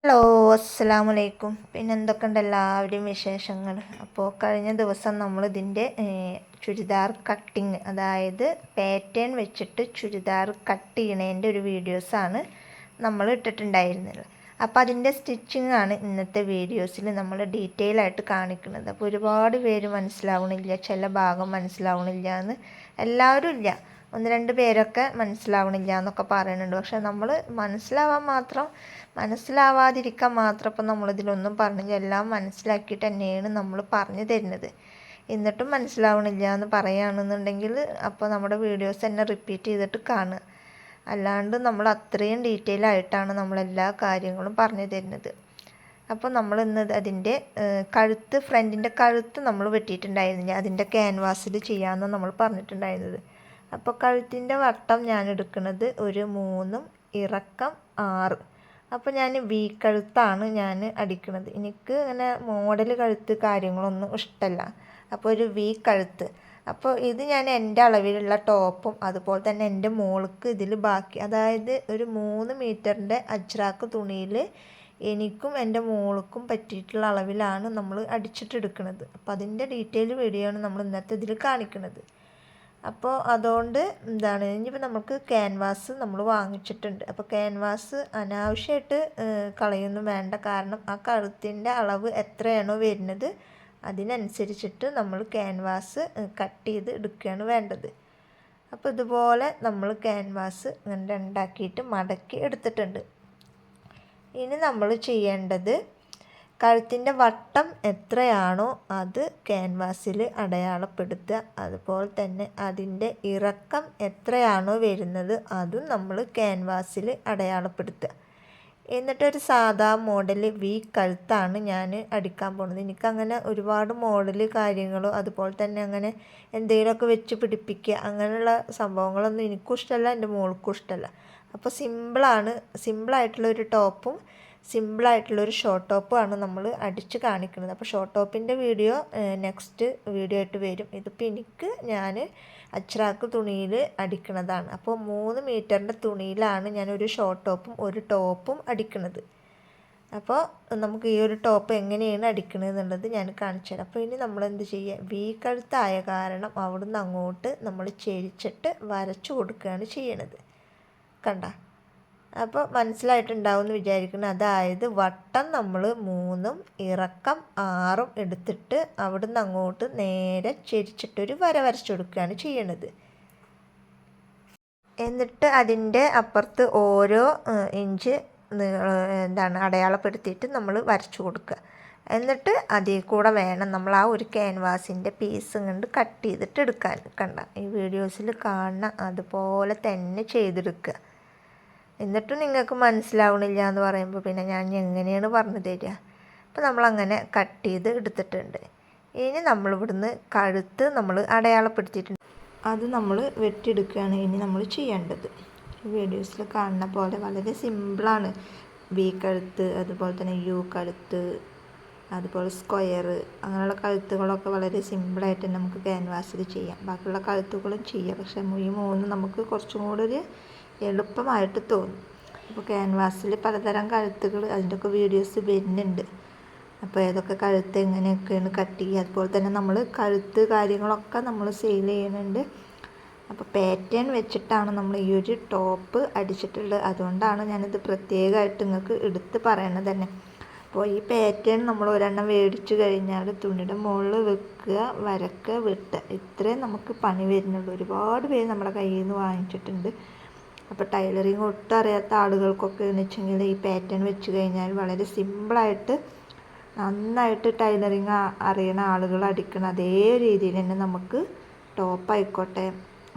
Hello, അസ്സലാമു അലൈക്കും. പിന്നെ എന്തൊക്കെയുണ്ട് എല്ലാവരുടെയും വിശേഷങ്ങൾ? അപ്പോൾ കഴിഞ്ഞ ദിവസം നമ്മൾ ഇതിൻ്റെ ചുരിദാർ കട്ടിങ്, അതായത് പാറ്റേൺ വെച്ചിട്ട് ചുരിദാർ കട്ട് ചെയ്യണതിൻ്റെ ഒരു വീഡിയോസാണ് നമ്മൾ ഇട്ടിട്ടുണ്ടായിരുന്നത്. അപ്പോൾ അതിൻ്റെ സ്റ്റിച്ചിങ് ആണ് ഇന്നത്തെ വീഡിയോസിൽ നമ്മൾ ഡീറ്റെയിൽ ആയിട്ട് കാണിക്കുന്നത്. അപ്പോൾ ഒരുപാട് പേര് മനസ്സിലാവണില്ല, ചില ഭാഗം മനസ്സിലാവണില്ല എന്ന് എല്ലാവരും ഇല്ല, ഒന്ന് രണ്ട് പേരൊക്കെ മനസ്സിലാവണില്ല എന്നൊക്കെ പറയുന്നുണ്ട്. പക്ഷെ നമ്മൾ മനസ്സിലാവാതിരിക്കാൻ മാത്രം ഇപ്പം നമ്മളിതിലൊന്നും പറഞ്ഞില്ല, എല്ലാം മനസ്സിലാക്കിയിട്ട് തന്നെയാണ് നമ്മൾ പറഞ്ഞു തരുന്നത്. എന്നിട്ടും മനസ്സിലാവണില്ല എന്ന് പറയുകയാണെന്നുണ്ടെങ്കിൽ അപ്പോൾ നമ്മുടെ വീഡിയോസ് തന്നെ റിപ്പീറ്റ് ചെയ്തിട്ട് കാണുക. അല്ലാണ്ട് നമ്മൾ അത്രയും ഡീറ്റെയിൽ ആയിട്ടാണ് നമ്മളെല്ലാ കാര്യങ്ങളും പറഞ്ഞു തരുന്നത്. അപ്പോൾ നമ്മൾ ഇന്ന് അതിൻ്റെ ഫ്രണ്ടിൻ്റെ കഴുത്ത് നമ്മൾ വെട്ടിയിട്ടുണ്ടായിരുന്നില്ല, അതിൻ്റെ ക്യാൻവാസിൽ ചെയ്യാമെന്ന് നമ്മൾ പറഞ്ഞിട്ടുണ്ടായിരുന്നത്. അപ്പോൾ കഴുത്തിൻ്റെ വട്ടം ഞാൻ എടുക്കുന്നത് ഒരു 3, ഇറക്കം 6. അപ്പോൾ ഞാൻ വി കഴുത്താണ് ഞാൻ അടിക്കുന്നത്. എനിക്ക് അങ്ങനെ മോഡൽ കഴുത്ത് കാര്യങ്ങളൊന്നും ഇഷ്ടമല്ല. അപ്പോൾ ഒരു വി കഴുത്ത്. അപ്പോൾ ഇത് ഞാൻ എൻ്റെ അളവിലുള്ള ടോപ്പും അതുപോലെ തന്നെ എൻ്റെ മോൾക്ക് ഇതിൽ ബാക്കി, അതായത് ഒരു 3 മീറ്ററിൻ്റെ അജ്രാക്ക് തുണിയിൽ എനിക്കും എൻ്റെ മോൾക്കും പറ്റിയിട്ടുള്ള അളവിലാണ് നമ്മൾ അടിച്ചിട്ടെടുക്കുന്നത്. അപ്പോൾ അതിൻ്റെ ഡീറ്റെയിൽ വീഡിയോ ആണ് നമ്മൾ ഇന്നത്തെ ഇതിൽ കാണിക്കുന്നത്. അപ്പോൾ അതുകൊണ്ട് ഇനിയിപ്പോൾ നമുക്ക് ക്യാൻവാസ് നമ്മൾ വാങ്ങിച്ചിട്ടുണ്ട്. അപ്പോൾ ക്യാൻവാസ് അനാവശ്യമായിട്ട് കളയൊന്നും വേണ്ട. കാരണം ആ കഴുത്തിൻ്റെ അളവ് എത്രയാണോ വരുന്നത് അതിനനുസരിച്ചിട്ട് നമ്മൾ ക്യാൻവാസ് കട്ട് ചെയ്ത് എടുക്കുകയാണ് വേണ്ടത്. അപ്പോൾ ഇതുപോലെ നമ്മൾ ക്യാൻവാസ് ഇങ്ങനെ രണ്ടാക്കിയിട്ട് മടക്കി എടുത്തിട്ടുണ്ട്. ഇനി നമ്മൾ ചെയ്യേണ്ടത് കഴുത്തിൻ്റെ വട്ടം എത്രയാണോ അത് ക്യാൻവാസിൽ അടയാളപ്പെടുത്തുക. അതുപോലെ തന്നെ അതിൻ്റെ ഇറക്കം എത്രയാണോ വരുന്നത് അതും നമ്മൾ ക്യാൻവാസിൽ അടയാളപ്പെടുത്തുക. എന്നിട്ടൊരു സാധാ മോഡൽ വി കഴുത്താണ് ഞാൻ അടിക്കാൻ പോകുന്നത്. എനിക്കങ്ങനെ ഒരുപാട് മോഡൽ കാര്യങ്ങളോ അതുപോലെ തന്നെ അങ്ങനെ എന്തെങ്കിലുമൊക്കെ വെച്ച് പിടിപ്പിക്കുക അങ്ങനെയുള്ള സംഭവങ്ങളൊന്നും എനിക്കും ഇഷ്ടമല്ല, എൻ്റെ മോൾക്കും ഇഷ്ടമല്ല. അപ്പോൾ സിമ്പിളായിട്ടുള്ളൊരു ടോപ്പും സിമ്പിളായിട്ടുള്ളൊരു ഷോർട്ട് ടോപ്പുമാണ് നമ്മൾ അടിച്ച് കാണിക്കുന്നത്. അപ്പോൾ ഷോർട്ട് ടോപ്പിൻ്റെ വീഡിയോ നെക്സ്റ്റ് വീഡിയോ ആയിട്ട് വരും. ഇതിപ്പോൾ ഞാൻ അച്രാക്ക് തുണിയിൽ അടിക്കുന്നതാണ്. അപ്പോൾ 3 മീറ്ററിൻ്റെ തുണിയിലാണ് ഞാൻ ഒരു ഷോർട്ട് ടോപ്പും ഒരു ടോപ്പും അടിക്കുന്നത്. അപ്പോൾ നമുക്ക് ഈ ഒരു ടോപ്പ് എങ്ങനെയാണ് അടിക്കുന്നത് എന്നുള്ളത് ഞാൻ കാണിച്ചു തരാം. അപ്പോൾ ഇനി നമ്മൾ എന്ത് ചെയ്യുക, വി കഴുത്തായ കാരണം അവിടുന്ന് അങ്ങോട്ട് നമ്മൾ ചെരിച്ചിട്ട് വരച്ചു കൊടുക്കുകയാണ് ചെയ്യണത്. കണ്ട, അപ്പോൾ മനസ്സിലായിട്ടുണ്ടാവും എന്ന് വിചാരിക്കുന്നു. അതായത് വട്ടം നമ്മൾ 3ഉം ഇറക്കം 6ഉം എടുത്തിട്ട് അവിടുന്ന് അങ്ങോട്ട് നേരെ ചെരിച്ചിട്ടൊരു വര വരച്ചു കൊടുക്കുകയാണ് ചെയ്യണത്. എന്നിട്ട് അതിൻ്റെ അപ്പുറത്ത് ഓരോ ഇഞ്ച് അടയാളപ്പെടുത്തിയിട്ട് നമ്മൾ വരച്ചു കൊടുക്കുക. എന്നിട്ട് അതിൽ കൂടെ വേണം നമ്മൾ ആ ഒരു ക്യാൻവാസിൻ്റെ പീസ് കൊണ്ട് കട്ട് ചെയ്തിട്ട് എടുക്കാൻ. കണ്ട, ഈ വീഡിയോസിൽ കാണുന്ന അതുപോലെ തന്നെ ചെയ്തെടുക്കുക. എന്നിട്ടും നിങ്ങൾക്ക് മനസ്സിലാവണില്ല എന്ന് പറയുമ്പോൾ പിന്നെ ഞാൻ എങ്ങനെയാണ് പറഞ്ഞു തരിക? അപ്പോൾ നമ്മളങ്ങനെ കട്ട് ചെയ്ത് എടുത്തിട്ടുണ്ട്. ഇനി നമ്മളിവിടുന്ന് കഴുത്ത് നമ്മൾ അടയാളപ്പെടുത്തിയിട്ടുണ്ട്, അത് നമ്മൾ വെട്ടിയെടുക്കുകയാണ് ഇനി നമ്മൾ ചെയ്യേണ്ടത്. വീഡിയോസിൽ കാണുന്ന പോലെ വളരെ സിമ്പിളാണ്. വി കഴുത്ത്, അതുപോലെ തന്നെ യു കഴുത്ത്, അതുപോലെ സ്ക്വയർ, അങ്ങനെയുള്ള കഴുത്തുകളൊക്കെ വളരെ സിമ്പിളായിട്ട് തന്നെ നമുക്ക് ക്യാൻവാസിൽ ചെയ്യാം. ബാക്കിയുള്ള കഴുത്തുകളും ചെയ്യാം, പക്ഷേ ഈ 3 നമുക്ക് കുറച്ചും കൂടെ ഒരു എളുപ്പമായിട്ട് തോന്നും. അപ്പോൾ ക്യാൻവാസിൽ പലതരം കഴുത്തുകൾ അതിൻ്റെയൊക്കെ വീഡിയോസ് വരുന്നുണ്ട്. അപ്പോൾ ഏതൊക്കെ കഴുത്ത് എങ്ങനെയൊക്കെയാണ് കട്ട് ചെയ്യുക, അതുപോലെ തന്നെ നമ്മൾ കഴുത്ത് കാര്യങ്ങളൊക്കെ നമ്മൾ സെയിൽ ചെയ്യുന്നുണ്ട്. അപ്പോൾ പാറ്റേൺ വെച്ചിട്ടാണ് നമ്മൾ ഈ ഒരു ടോപ്പ് അടിച്ചിട്ടുള്ളത്. അതുകൊണ്ടാണ് ഞാനിത് പ്രത്യേകമായിട്ട് നിങ്ങൾക്ക് എടുത്ത് പറയണത് തന്നെ. അപ്പോൾ ഈ പാറ്റേൺ നമ്മൾ ഒരെണ്ണം മേടിച്ചു കഴിഞ്ഞാൽ തുണിയുടെ മുകളിൽ വെക്കുക, വരക്കുക, വെട്ടുക, ഇത്രയും നമുക്ക് പണി വരുന്നുള്ളൂ. ഒരുപാട് പേര് നമ്മുടെ കയ്യിൽ നിന്ന് വാങ്ങിച്ചിട്ടുണ്ട്. അപ്പോൾ ടൈലറിങ് ഒട്ടും അറിയാത്ത ആളുകൾക്കൊക്കെ എന്ന് വെച്ചെങ്കിൽ ഈ പാറ്റേൺ വെച്ച് കഴിഞ്ഞാൽ വളരെ സിമ്പിളായിട്ട് നന്നായിട്ട് ടൈലറിങ് അറിയണ ആളുകൾ അടിക്കണം അതേ രീതിയിൽ തന്നെ നമുക്ക് ടോപ്പ് ആയിക്കോട്ടെ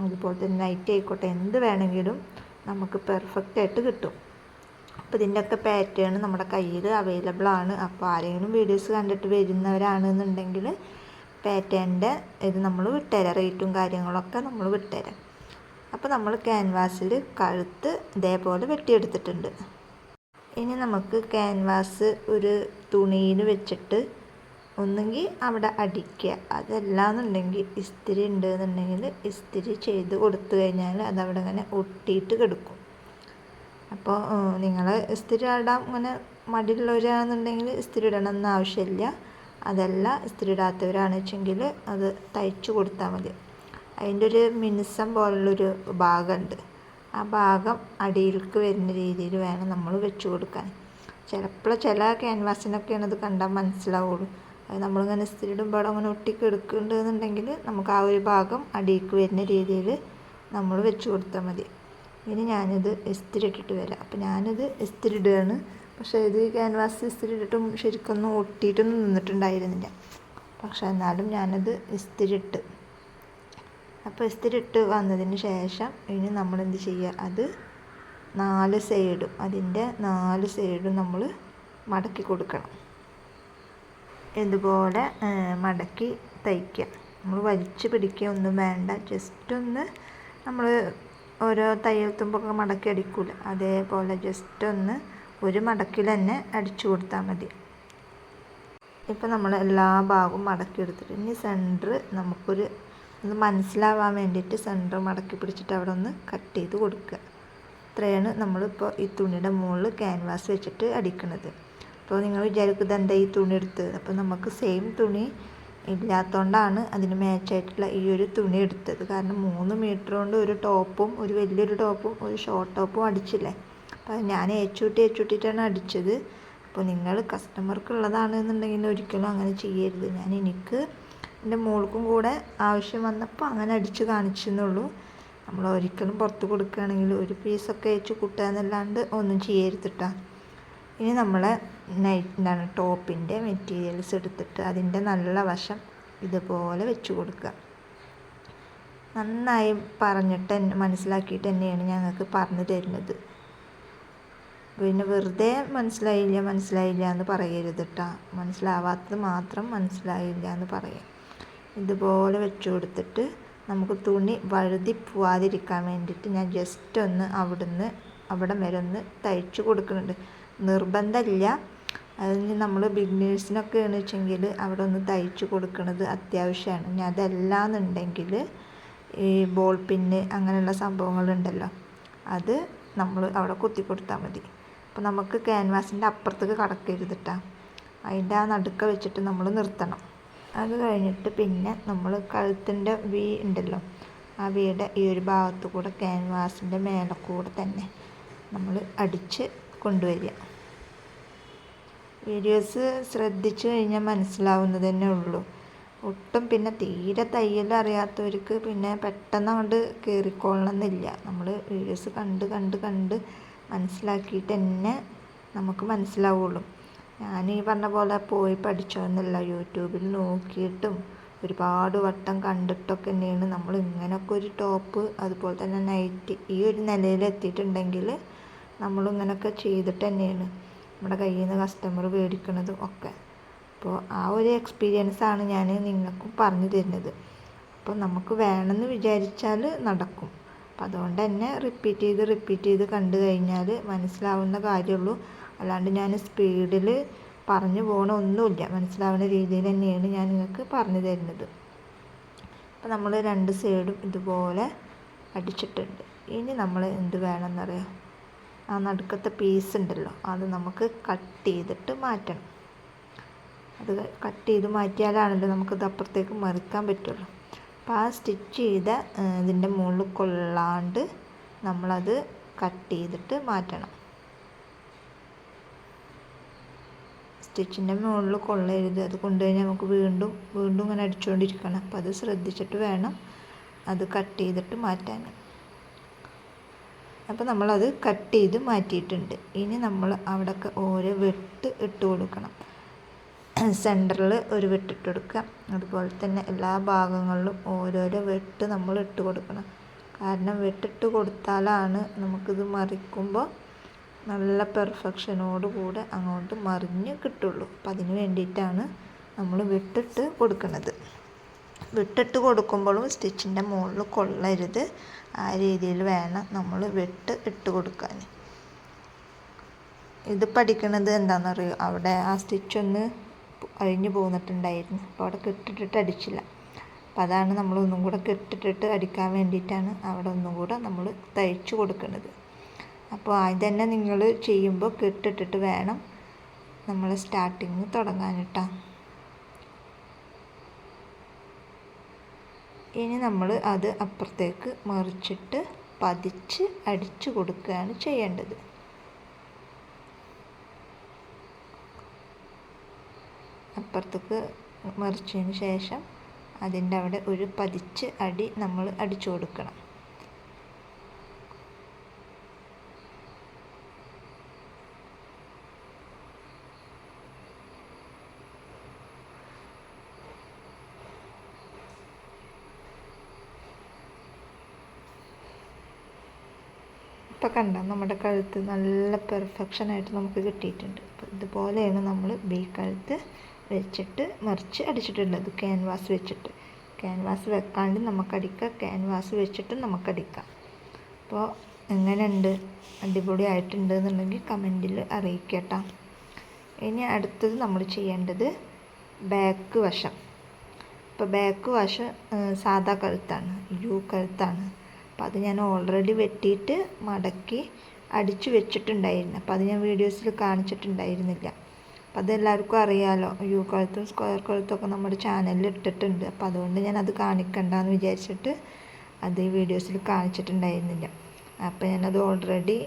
അതുപോലെ തന്നെ നൈറ്റ് ആയിക്കോട്ടെ എന്ത് വേണമെങ്കിലും നമുക്ക് പെർഫെക്റ്റ് ആയിട്ട് കിട്ടും. അപ്പോൾ ഇതിൻ്റെയൊക്കെ പാറ്റേൺ നമ്മുടെ കയ്യിൽ അവൈലബിൾ ആണ്. അപ്പോൾ ആരെങ്കിലും വീഡിയോസ് കണ്ടിട്ട് വരുന്നവരാണെന്നുണ്ടെങ്കിൽ പാറ്റേണിൻ്റെ ഇത് നമ്മൾ വിട്ടുതരാം, റേറ്റും കാര്യങ്ങളൊക്കെ നമ്മൾ വിട്ടുതരാം. അപ്പോൾ നമ്മൾ ക്യാൻവാസിൽ കഴുത്ത് ഇതേപോലെ വെട്ടിയെടുത്തിട്ടുണ്ട്. ഇനി നമുക്ക് ക്യാൻവാസ് ഒരു തുണിയിൽ വെച്ചിട്ട് ഒന്നുകിൽ അവിടെ അടിക്കുക, അതല്ലാന്നുണ്ടെങ്കിൽ ഇസ്തിരി ഉണ്ടെന്നുണ്ടെങ്കിൽ ഇസ്തിരി ചെയ്ത് കൊടുത്തു കഴിഞ്ഞാൽ അതവിടെ ഇങ്ങനെ ഒട്ടിയിട്ട് കിടക്കും. അപ്പോൾ നിങ്ങൾ ഇസ്തിരി ഇടാൻ ഇങ്ങനെ മടിയുള്ളവരാണെന്നുണ്ടെങ്കിൽ ഇസ്തിരി ഇടണമെന്ന് ആവശ്യമില്ല. അതല്ല ഇസ്തിരി ഇടാത്തവരാണെന്ന് വെച്ചെങ്കിൽ അത് തയ്ച്ച് കൊടുത്താൽ മതി. അതിൻ്റെ ഒരു മിനുസം പോലുള്ളൊരു ഭാഗമുണ്ട്. ആ ഭാഗം അടിയിലേക്ക് വരുന്ന രീതിയിൽ വേണം നമ്മൾ വെച്ച് കൊടുക്കാൻ. ചിലപ്പോൾ ചില ക്യാൻവാസിനൊക്കെയാണ് അത് കണ്ടാൽ മനസ്സിലാവുള്ളൂ. അത് നമ്മളിങ്ങനെ ഇസ്തിരി ഇടുമ്പോൾ അങ്ങനെ ഒട്ടിക്കെടുക്കുന്നുണ്ടെന്നുണ്ടെങ്കിൽ നമുക്ക് ആ ഒരു ഭാഗം അടിയിലേക്ക് വരുന്ന രീതിയിൽ നമ്മൾ വെച്ച് കൊടുത്താൽ മതി. ഇനി ഞാനിത് ഇസ്തിരി ഇട്ടിട്ട് വരാം. അപ്പോൾ ഞാനിത് ഇസ്തിരി ഇടുകയാണ്. പക്ഷേ ഇത് ക്യാൻവാസ് ഇസ്തിരി ഇട്ടിട്ടും ശരിക്കൊന്നും ഒട്ടിയിട്ടൊന്നും നിന്നിട്ടുണ്ടായിരുന്നില്ല. പക്ഷേ എന്നാലും ഞാനത് ഇസ്തിരി ഇട്ട്. അപ്പോൾ ഇസ്തിരി ഇട്ട് വന്നതിന് ശേഷം ഇനി നമ്മൾ എന്ത് ചെയ്യുക, അത് 4 സൈഡും അതിൻ്റെ 4 സൈഡും നമ്മൾ മടക്കി കൊടുക്കണം. ഇതുപോലെ മടക്കി തയ്ക്കുക. നമ്മൾ വലിച്ച് പിടിക്കുക ഒന്നും വേണ്ട. ജസ്റ്റ് ഒന്ന് നമ്മൾ ഓരോ തയ്യൽ തുമ്പൊക്കെ മടക്കി അടിക്കൂല, അതേപോലെ ജസ്റ്റ് ഒന്ന് ഒരു മടക്കിൽ തന്നെ അടിച്ചു കൊടുത്താൽ മതി. ഇപ്പം നമ്മൾ എല്ലാ ഭാഗവും മടക്കി എടുത്തിട്ട് ഇനി സെൻറ്റർ നമുക്കൊരു ഒന്ന് മനസ്സിലാവാൻ വേണ്ടിയിട്ട് സെൻറ്റർ മടക്കി പിടിച്ചിട്ട് അവിടെ ഒന്ന് കട്ട് ചെയ്ത് കൊടുക്കുക. ഇത്രയാണ് നമ്മളിപ്പോൾ ഈ തുണിയുടെ മുകളിൽ ക്യാൻവാസ് വെച്ചിട്ട് അടിക്കുന്നത്. അപ്പോൾ നിങ്ങൾ വിചാരിക്കുന്നത് എന്താ ഈ തുണി എടുത്തത്? അപ്പോൾ നമുക്ക് സെയിം തുണി ഇല്ലാത്തതുകൊണ്ടാണ് അതിന് മാച്ചായിട്ടുള്ള ഈ ഒരു തുണി എടുത്തത്. കാരണം 3 മീറ്റർ കൊണ്ട് ഒരു ടോപ്പും ഒരു വലിയൊരു ടോപ്പും ഒരു ഷോർട്ട് ടോപ്പും അടിച്ചില്ലേ. അപ്പോൾ ഞാൻ ഏച്ചൂട്ടിയിട്ടാണ് അടിച്ചത്. അപ്പോൾ നിങ്ങൾ കസ്റ്റമർക്കുള്ളതാണെന്നുണ്ടെങ്കിൽ ഒരിക്കലും അങ്ങനെ ചെയ്യരുത്. എനിക്ക് എൻ്റെ മോൾക്കും കൂടെ ആവശ്യം വന്നപ്പോൾ അങ്ങനെ അടിച്ച് കാണിച്ചെന്നുള്ളൂ. നമ്മൾ ഒരിക്കലും പുറത്ത് കൊടുക്കുകയാണെങ്കിൽ ഒരു പീസൊക്കെ അയച്ച് കൂട്ടുക എന്നല്ലാണ്ട് ഒന്നും ചെയ്യരുതിട്ടാ. ഇനി നമ്മളെ ടോപ്പിൻ്റെ മെറ്റീരിയൽസ് എടുത്തിട്ട് അതിൻ്റെ നല്ല വശം ഇതുപോലെ വെച്ച് കൊടുക്കുക. നന്നായി പറഞ്ഞിട്ട് മനസ്സിലാക്കിയിട്ട് തന്നെയാണ് ഞങ്ങൾക്ക് പറഞ്ഞു തരുന്നത്. പിന്നെ വെറുതെ മനസ്സിലായില്ല എന്ന് പറയരുത് കേട്ടോ. മനസ്സിലാവാത്തത് മാത്രം മനസ്സിലായില്ല എന്ന് പറയാം. ഇതുപോലെ വെച്ച് കൊടുത്തിട്ട് നമുക്ക് തുണി വഴുതി പോവാതിരിക്കാൻ വേണ്ടിയിട്ട് ഞാൻ ജസ്റ്റ് ഒന്ന് അവിടെ വരെ ഒന്ന് തയ്ച്ച് കൊടുക്കുന്നുണ്ട്. നിർബന്ധമില്ല. അതിന് നമ്മൾ ബിഗിനേഴ്സിനൊക്കെ എന്ന് വെച്ചെങ്കിൽ അവിടെ ഒന്ന് തയ്ച്ച് കൊടുക്കുന്നത് അത്യാവശ്യമാണ്. ഇനി അതല്ലാന്നുണ്ടെങ്കിൽ ഈ ബോൾ പിന്ന് അങ്ങനെയുള്ള സംഭവങ്ങളുണ്ടല്ലോ, അത് നമ്മൾ അവിടെ കുത്തി കൊടുത്താൽ മതി. അപ്പോൾ നമുക്ക് ക്യാൻവാസിൻ്റെ അപ്പുറത്തേക്ക് കടക്കരുത് കേട്ടോ. അതിൻ്റെ ആ നടുക്ക വെച്ചിട്ട് നമ്മൾ നിർത്തണം. അത് കഴിഞ്ഞിട്ട് പിന്നെ നമ്മൾ കഴുത്തിൻ്റെ വി ഉണ്ടല്ലോ, ആ വീടെ ഈ ഒരു ഭാഗത്തു കൂടെ ക്യാൻവാസിൻ്റെ മേലെ കൂടെ തന്നെ നമ്മൾ അടിച്ച് കൊണ്ടുവരിക. വീഡിയോസ് ശ്രദ്ധിച്ചു കഴിഞ്ഞാൽ മനസ്സിലാവുന്നത് തന്നെ ഉള്ളൂ. ഒട്ടും പിന്നെ തീരെ തയ്യൽ അറിയാത്തവർക്ക് പിന്നെ പെട്ടെന്ന് അങ്ങോട്ട് കയറിക്കൊള്ളണമെന്നില്ല. നമ്മൾ വീഡിയോസ് കണ്ട് മനസ്സിലാക്കിയിട്ട് തന്നെ നമുക്ക് മനസ്സിലാവുള്ളൂ. ഞാൻ ഈ പറഞ്ഞ പോലെ പോയി പഠിച്ചോന്നല്ല, യൂട്യൂബിൽ നോക്കിയിട്ടും ഒരുപാട് വട്ടം കണ്ടിട്ടൊക്കെ തന്നെയാണ് നമ്മൾ ഇങ്ങനെയൊക്കെ ഒരു ടോപ്പ് അതുപോലെ തന്നെ നൈറ്റ് ഈ ഒരു നിലയിൽ എത്തിയിട്ടുണ്ടെങ്കിൽ നമ്മളിങ്ങനെയൊക്കെ ചെയ്തിട്ട് തന്നെയാണ് നമ്മുടെ കയ്യിൽ നിന്ന് കസ്റ്റമർ മേടിക്കുന്നതും ഒക്കെ. അപ്പോൾ ആ ഒരു എക്സ്പീരിയൻസാണ് ഞാൻ നിങ്ങൾക്കും പറഞ്ഞു തരുന്നത്. അപ്പോൾ നമുക്ക് വേണമെന്ന് വിചാരിച്ചാൽ നടക്കും. അപ്പം അതുകൊണ്ട് തന്നെ റിപ്പീറ്റ് ചെയ്ത് കണ്ടു കഴിഞ്ഞാൽ മനസ്സിലാവുന്ന കാര്യമുള്ളൂ. അല്ലാണ്ട് ഞാൻ സ്പീഡിൽ പറഞ്ഞു പോകണ ഒന്നുമില്ല. മനസ്സിലാവുന്ന രീതിയിൽ തന്നെയാണ് ഞാൻ നിങ്ങൾക്ക് പറഞ്ഞു തരുന്നത്. അപ്പോൾ നമ്മൾ 2 സൈഡും ഇതുപോലെ അടിച്ചിട്ടുണ്ട്. ഇനി നമ്മൾ എന്ത് വേണമെന്നറിയാം, ആ നടുക്കത്തെ പീസ് ഉണ്ടല്ലോ അത് നമുക്ക് കട്ട് ചെയ്തിട്ട് മാറ്റണം. അത് കട്ട് ചെയ്ത് മാറ്റിയാലാണല്ലോ നമുക്കത് അപ്പുറത്തേക്ക് മറിക്കാൻ പറ്റുള്ളൂ. അപ്പോൾ ആ സ്റ്റിച്ച് ചെയ്ത ഇതിൻ്റെ മുകളിൽ കൊള്ളാണ്ട് നമ്മളത് കട്ട് ചെയ്തിട്ട് മാറ്റണം. സ്റ്റിച്ചിൻ്റെ മുകളിൽ കൊള്ളരുത്. അത് കൊണ്ടുകഴിഞ്ഞാൽ നമുക്ക് വീണ്ടും ഇങ്ങനെ അടിച്ചുകൊണ്ടിരിക്കണം. അപ്പോൾ അത് ശ്രദ്ധിച്ചിട്ട് വേണം അത് കട്ട് ചെയ്തിട്ട് മാറ്റാൻ. അപ്പോൾ നമ്മളത് കട്ട് ചെയ്ത് മാറ്റിയിട്ടുണ്ട്. ഇനി നമ്മൾ അവിടെയൊക്കെ ഓരോ വെട്ട് ഇട്ട് കൊടുക്കണം. സെൻറ്ററിൽ ഒരു വെട്ടിട്ട് കൊടുക്കുക. അതുപോലെ തന്നെ എല്ലാ ഭാഗങ്ങളിലും ഓരോരോ വെട്ട് നമ്മൾ ഇട്ട് കൊടുക്കണം. കാരണം വെട്ടിട്ട് കൊടുത്താലാണ് നമുക്കിത് മറിക്കുമ്പോൾ നല്ല പെർഫെക്ഷനോടുകൂടെ അങ്ങോട്ട് മറിഞ്ഞ് കിട്ടുള്ളൂ. അപ്പം അതിന് വേണ്ടിയിട്ടാണ് നമ്മൾ വെട്ടിട്ട് കൊടുക്കുന്നത്. വെട്ടിട്ട് കൊടുക്കുമ്പോഴും സ്റ്റിച്ചിൻ്റെ മുകളിൽ കൊള്ളരുത്. ആ രീതിയിൽ വേണം നമ്മൾ വെട്ട് ഇട്ട് കൊടുക്കാൻ. ഇത് പഠിക്കണത് എന്താണെന്നറിയോ, അവിടെ ആ സ്റ്റിച്ചൊന്ന് അഴിഞ്ഞു പോന്നിട്ടുണ്ടായിരുന്നു. അപ്പോൾ അവിടെ കെട്ടിട്ടിട്ട് അടിച്ചില്ല. അപ്പോൾ അതാണ് നമ്മൾ ഒന്നും കൂടെ കെട്ടിട്ടിട്ട് അടിക്കാൻ വേണ്ടിയിട്ടാണ് അവിടെ ഒന്നും കൂടെ നമ്മൾ തയ്ച്ചു കൊടുക്കുന്നത്. അപ്പോൾ അത് തന്നെ നിങ്ങൾ ചെയ്യുമ്പോൾ കെട്ടിട്ടിട്ട് വേണം നമ്മൾ സ്റ്റാർട്ടിങ് തുടങ്ങാൻ കേട്ടോ. ഇനി നമ്മൾ അത് അപ്പുറത്തേക്ക് മറിച്ചിട്ട് പതിച്ച് അടിച്ചു കൊടുക്കുകയാണ് ചെയ്യേണ്ടത്. അപ്പുറത്തേക്ക് മറിച്ചതിന് ശേഷം അതിൻ്റെ അവിടെ ഒരു പതിച്ച് അടി നമ്മൾ അടിച്ചു കൊടുക്കണം. ഇപ്പോൾ കണ്ട നമ്മുടെ കഴുത്ത് നല്ല പെർഫെക്ഷനായിട്ട് നമുക്ക് കിട്ടിയിട്ടുണ്ട്. അപ്പോൾ ഇതുപോലെയാണ് നമ്മൾ ബി കഴുത്ത് വെച്ചിട്ട് മറിച്ച് അടിച്ചിട്ടുള്ളത്. ക്യാൻവാസ് വെച്ചിട്ട്, ക്യാൻവാസ് വെക്കാണ്ട് നമുക്കടിക്കാം, ക്യാൻവാസ് വെച്ചിട്ട് നമുക്കടിക്കാം. അപ്പോൾ എങ്ങനെയുണ്ട്, അടിപൊളി ആയിട്ടുണ്ട് എന്നുണ്ടെങ്കിൽ കമൻറ്റിൽ അറിയിക്കട്ടോ. ഇനി അടുത്തത് നമ്മൾ ചെയ്യേണ്ടത് ബാക്ക് വശം. ഇപ്പോൾ ബാക്ക് വശം സാധാ കഴുത്താണ്, യു കഴുത്താണ്. അപ്പോൾ അത് ഞാൻ ഓൾറെഡി വെട്ടിയിട്ട് മടക്കി അടിച്ചു വെച്ചിട്ടുണ്ടായിരുന്നു. അപ്പോൾ അത് ഞാൻ വീഡിയോസിൽ കാണിച്ചിട്ടുണ്ടായിരുന്നില്ല. അപ്പോൾ അതെല്ലാവർക്കും അറിയാമല്ലോ, യു കഴുത്തും സ്ക്വയർ കഴുത്തൊക്കെ നമ്മുടെ ചാനലിൽ ഇട്ടിട്ടുണ്ട്. അപ്പോൾ അതുകൊണ്ട് ഞാൻ അത് കാണിക്കണ്ടെന്ന് വിചാരിച്ചിട്ട് അത് ഈ വീഡിയോസിൽ കാണിച്ചിട്ടുണ്ടായിരുന്നില്ല. അപ്പോൾ ഞാനത് ഓൾറെഡി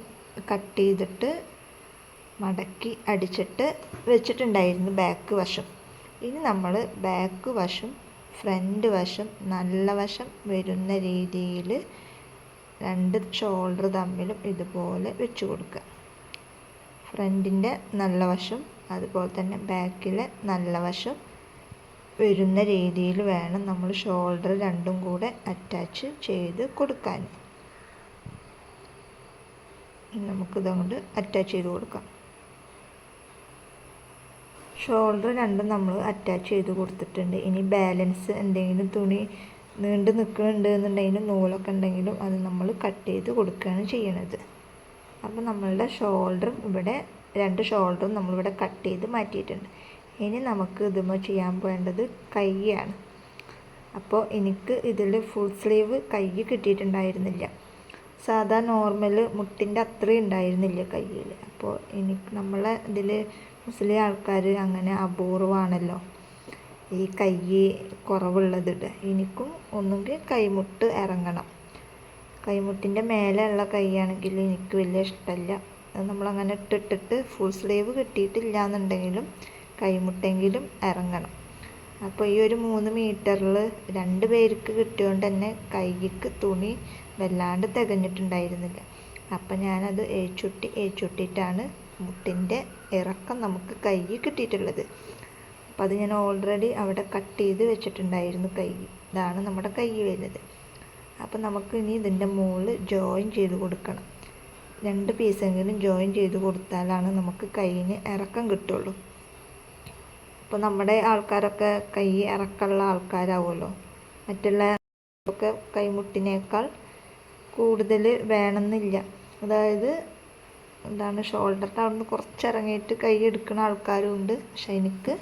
കട്ട് ചെയ്തിട്ട് മടക്കി അടിച്ചിട്ട് വെച്ചിട്ടുണ്ടായിരുന്നു ബാക്ക് വശം. ഇനി നമ്മൾ ബാക്ക് വശം ഫ്രണ്ട് വശം നല്ല വശം വരുന്ന രീതിയിൽ രണ്ട് ഷോൾഡർ തമ്മിലും ഇതുപോലെ വെച്ച് കൊടുക്കുക. ഫ്രണ്ടിൻ്റെ നല്ല വശം അതുപോലെ തന്നെ ബാക്കിലെ നല്ല വശം വരുന്ന രീതിയിൽ വേണം നമ്മൾ ഷോൾഡർ രണ്ടും കൂടെ അറ്റാച്ച് ചെയ്ത് കൊടുക്കാൻ. നമുക്കിതുകൊണ്ട് അറ്റാച്ച് ചെയ്ത് കൊടുക്കാം. ഷോൾഡർ രണ്ടും നമ്മൾ അറ്റാച്ച് ചെയ്ത് കൊടുത്തിട്ടുണ്ട്. ഇനി ബാലൻസ് എന്തെങ്കിലും തുണി നീണ്ട് നിൽക്കുന്നുണ്ട് എന്നുണ്ടെങ്കിലും നൂലൊക്കെ ഉണ്ടെങ്കിലും അത് നമ്മൾ കട്ട് ചെയ്ത് കൊടുക്കുകയാണ് ചെയ്യണത്. അപ്പോൾ നമ്മളുടെ ഷോൾഡറും ഇവിടെ രണ്ട് ഷോൾഡറും നമ്മളിവിടെ കട്ട് ചെയ്ത് മാറ്റിയിട്ടുണ്ട്. ഇനി നമുക്ക് ഇതുമ്പോൾ ചെയ്യാൻ പോകേണ്ടത് കൈയാണ്. അപ്പോൾ എനിക്ക് ഇതിൽ ഫുൾ സ്ലീവ് കൈ കിട്ടിയിട്ടുണ്ടായിരുന്നില്ല. സാധാ നോർമൽ മുട്ടിൻ്റെ അത്രയും ഉണ്ടായിരുന്നില്ല കയ്യിൽ. അപ്പോൾ എനിക്ക് നമ്മളെ ഇതിൽ മുസ്ലിം ആൾക്കാർ അങ്ങനെ അപൂർവമാണല്ലോ ഈ കൈ കുറവുള്ളതിട്ട്. എനിക്കും ഒന്നുകിൽ കൈമുട്ട് ഇറങ്ങണം. കൈമുട്ടിൻ്റെ മേലെയുള്ള കൈയാണെങ്കിൽ എനിക്ക് വലിയ ഇഷ്ടമല്ല. അത് നമ്മളങ്ങനെ ഇട്ടിട്ട് ഫുൾ സ്ലീവ് കിട്ടിയിട്ടില്ല എന്നുണ്ടെങ്കിലും കൈമുട്ടെങ്കിലും ഇറങ്ങണം. അപ്പോൾ ഈ ഒരു 3 മീറ്ററിൽ 2 പേർക്ക് കിട്ടിയോണ്ട് തന്നെ കൈക്ക് തുണി വല്ലാണ്ട് തികഞ്ഞിട്ടുണ്ടായിരുന്നില്ല. അപ്പം ഞാനത് ഏച്ചുട്ടിട്ടാണ് മുട്ടിൻ്റെ ഇറക്കം നമുക്ക് കൈ കിട്ടിയിട്ടുള്ളത്. അപ്പോൾ അത് ഞാൻ ഓൾറെഡി അവിടെ കട്ട് ചെയ്ത് വെച്ചിട്ടുണ്ടായിരുന്നു കൈ. ഇതാണ് നമ്മുടെ കൈ വരുന്നത്. അപ്പോൾ നമുക്ക് ഇനി ഇതിൻ്റെ മുകളിൽ ജോയിൻ ചെയ്ത് കൊടുക്കണം. 2 പീസെങ്കിലും ജോയിൻ ചെയ്ത് കൊടുത്താലാണ് നമുക്ക് കൈയിന് ഇറക്കം കിട്ടുള്ളൂ. അപ്പോൾ നമ്മുടെ ആൾക്കാരൊക്കെ കൈ ഇറക്കമുള്ള ആൾക്കാരാവുമല്ലോ. മറ്റുള്ള ഒക്കെ കൈമുട്ടിനേക്കാൾ കൂടുതൽ വേണമെന്നില്ല. അതായത് എന്താണ് ഷോൾഡറിൻ്റെ അവിടെ നിന്ന് കുറച്ചിറങ്ങിയിട്ട് കൈ എടുക്കുന്ന ആൾക്കാരും ഉണ്ട്. പക്ഷെ എനിക്ക്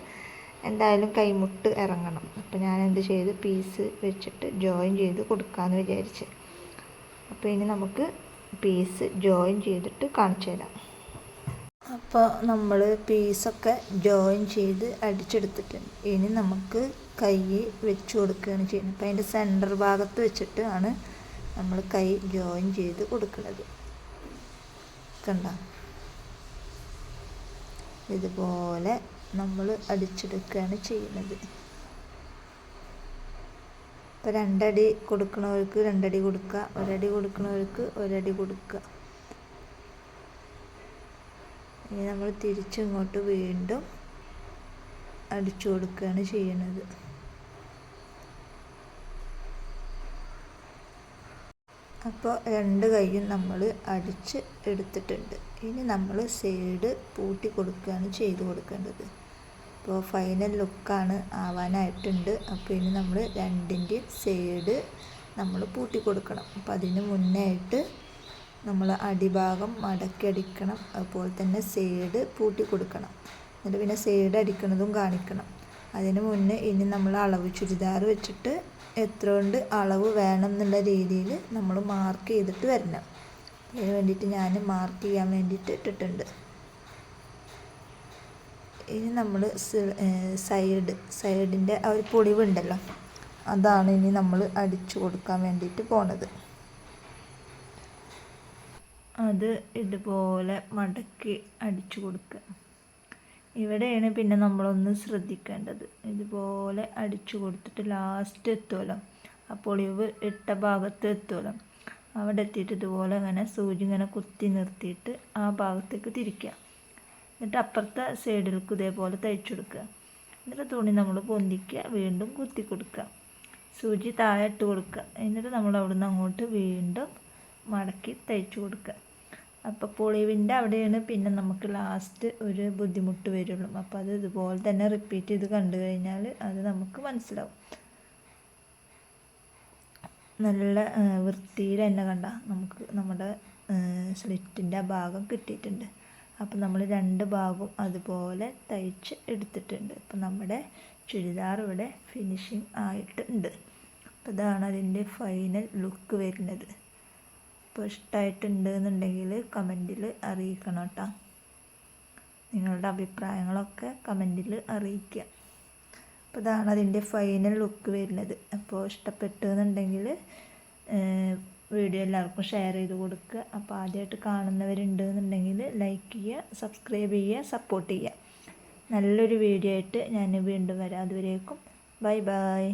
എന്തായാലും കൈമുട്ട് ഇറങ്ങണം. അപ്പോൾ ഞാൻ എന്ത് ചെയ്ത് പീസ് വെച്ചിട്ട് ജോയിൻ ചെയ്ത് കൊടുക്കാമെന്ന് വിചാരിച്ച്. അപ്പോൾ ഇനി നമുക്ക് പീസ് ജോയിൻ ചെയ്തിട്ട് കാണിച്ചു തരാം. അപ്പോൾ നമ്മൾ പീസൊക്കെ ജോയിൻ ചെയ്ത് അടിച്ചെടുത്തിട്ടുണ്ട്. ഇനി നമുക്ക് കൈ വെച്ച് കൊടുക്കുകയാണ് ചെയ്യുന്നത്. അപ്പോൾ അതിൻ്റെ സെൻറ്റർ ഭാഗത്ത് വെച്ചിട്ട് ആണ് നമ്മൾ കൈ ജോയിൻ ചെയ്ത് കൊടുക്കുന്നത്. കണ്ട ഇതുപോലെ നമ്മൾ അടിച്ചെടുക്കുകയാണ് ചെയ്യുന്നത്. ഇപ്പോൾ 2 അടി കൊടുക്കുന്നവർക്ക് 2 അടി കൊടുക്കുക, 1 അടി കൊടുക്കുന്നവർക്ക് 1 അടി കൊടുക്കുക. ഇനി നമ്മൾ തിരിച്ചിങ്ങോട്ട് വീണ്ടും അടിച്ചു കൊടുക്കുകയാണ് ചെയ്യുന്നത്. അപ്പോൾ 2 കൈയും നമ്മൾ അടിച്ച് എടുത്തിട്ടുണ്ട്. ഇനി നമ്മൾ സൈഡ് പൂട്ടി കൊടുക്കുകയാണ് ചെയ്ത് കൊടുക്കേണ്ടത്. അപ്പോൾ ഫൈനൽ ലുക്കാണ് ആവാനായിട്ടുണ്ട്. അപ്പോൾ ഇനി നമ്മൾ 2ൻ്റെയും സൈഡ് നമ്മൾ പൂട്ടി കൊടുക്കണം. അപ്പോൾ അതിന് മുന്നേ ആയിട്ട് നമ്മൾ അടിഭാഗം മടക്കി അടിക്കണം. അതുപോലെ തന്നെ സൈഡ് പൂട്ടി കൊടുക്കണം. എന്നിട്ട് പിന്നെ സൈഡ് അടിക്കുന്നതും കാണിക്കണം. അതിന് മുന്നേ ഇനി നമ്മൾ അളവ് ചുരിദാർ വെച്ചിട്ട് എത്ര കൊണ്ട് അളവ് വേണം എന്നുള്ള രീതിയിൽ നമ്മൾ മാർക്ക് ചെയ്തിട്ട് വരണം. അതിന് വേണ്ടിയിട്ട് ഞാൻ മാർക്ക് ചെയ്യാൻ വേണ്ടിയിട്ട് ഇട്ടിട്ടുണ്ട്. ഇനി നമ്മൾ സൈഡിൻ്റെ ആ ഒരു പൊളിവുണ്ടല്ലോ, അതാണ് ഇനി നമ്മൾ അടിച്ചു കൊടുക്കാൻ വേണ്ടിയിട്ട് പോണത്. അത് ഇതുപോലെ മടക്കി അടിച്ചു കൊടുക്കുക. ഇവിടെയാണ് പിന്നെ നമ്മളൊന്ന് ശ്രദ്ധിക്കേണ്ടത്. ഇതുപോലെ അടിച്ചു കൊടുത്തിട്ട് ലാസ്റ്റ് എത്തുമല്ലോ, ആ പൊളിവ് ഇട്ട ഭാഗത്ത് എത്തുമല്ലോ, അവിടെ എത്തിയിട്ട് ഇതുപോലെ ഇങ്ങനെ സൂചി ഇങ്ങനെ കുത്തി നിർത്തിയിട്ട് ആ ഭാഗത്തേക്ക് തിരിക്കുക. എന്നിട്ട് അപ്പുറത്തെ സൈഡിലേക്ക് ഇതേപോലെ തയ്ച്ചു കൊടുക്കുക. എന്നിട്ട് തുണി നമ്മൾ പൊന്തിക്കുക, വീണ്ടും കുത്തി കൊടുക്കുക, സൂചി താഴെ ഇട്ട് കൊടുക്കുക. എന്നിട്ട് നമ്മൾ അവിടെ നിന്ന് അങ്ങോട്ട് വീണ്ടും മടക്കി തയ്ച്ചു കൊടുക്കുക. അപ്പോൾ പൊളിവിൻ്റെ അവിടെയാണ് പിന്നെ നമുക്ക് ലാസ്റ്റ് ഒരു ബുദ്ധിമുട്ട് വരുള്ളൂ. അപ്പോൾ അത് ഇതുപോലെ തന്നെ റിപ്പീറ്റ് ചെയ്ത് കണ്ടു കഴിഞ്ഞാൽ അത് നമുക്ക് മനസ്സിലാവും. നല്ല വൃത്തിയിൽ തന്നെ കണ്ട നമുക്ക് നമ്മുടെ സ്ലിറ്റിൻ്റെ ആ ഭാഗം കിട്ടിയിട്ടുണ്ട്. അപ്പോൾ നമ്മൾ രണ്ട് ഭാഗവും അതുപോലെ തയ്ച്ച് എടുത്തിട്ടുണ്ട്. അപ്പോൾ നമ്മുടെ ചുരിദാർ ഇവിടെ ഫിനിഷിങ് ആയിട്ടുണ്ട്. അപ്പോൾ ഇതാണ് അതിൻ്റെ ഫൈനൽ ലുക്ക് വരുന്നത്. അപ്പോൾ ഇഷ്ടമായിട്ടുണ്ട് എന്നുണ്ടെങ്കിൽ കമൻറ്റിൽ അറിയിക്കണം കേട്ടോ. നിങ്ങളുടെ അഭിപ്രായങ്ങളൊക്കെ കമൻറ്റിൽ അറിയിക്കുക. അപ്പോൾ ഇതാണ് അതിൻ്റെ ഫൈനൽ ലുക്ക് വരുന്നത്. അപ്പോൾ ഇഷ്ടപ്പെട്ടു എന്നുണ്ടെങ്കിൽ വീഡിയോ എല്ലാവർക്കും ഷെയർ ചെയ്ത് കൊടുക്കുക. അപ്പോൾ ആദ്യമായിട്ട് കാണുന്നവരുണ്ട് എന്നുണ്ടെങ്കിൽ ലൈക്ക് ചെയ്യുക, സബ്സ്ക്രൈബ് ചെയ്യുക, സപ്പോർട്ട് ചെയ്യുക. നല്ലൊരു വീഡിയോ ആയിട്ട് ഞാൻ വീണ്ടും വരാം. അതുവരേക്കും ബൈ ബൈ.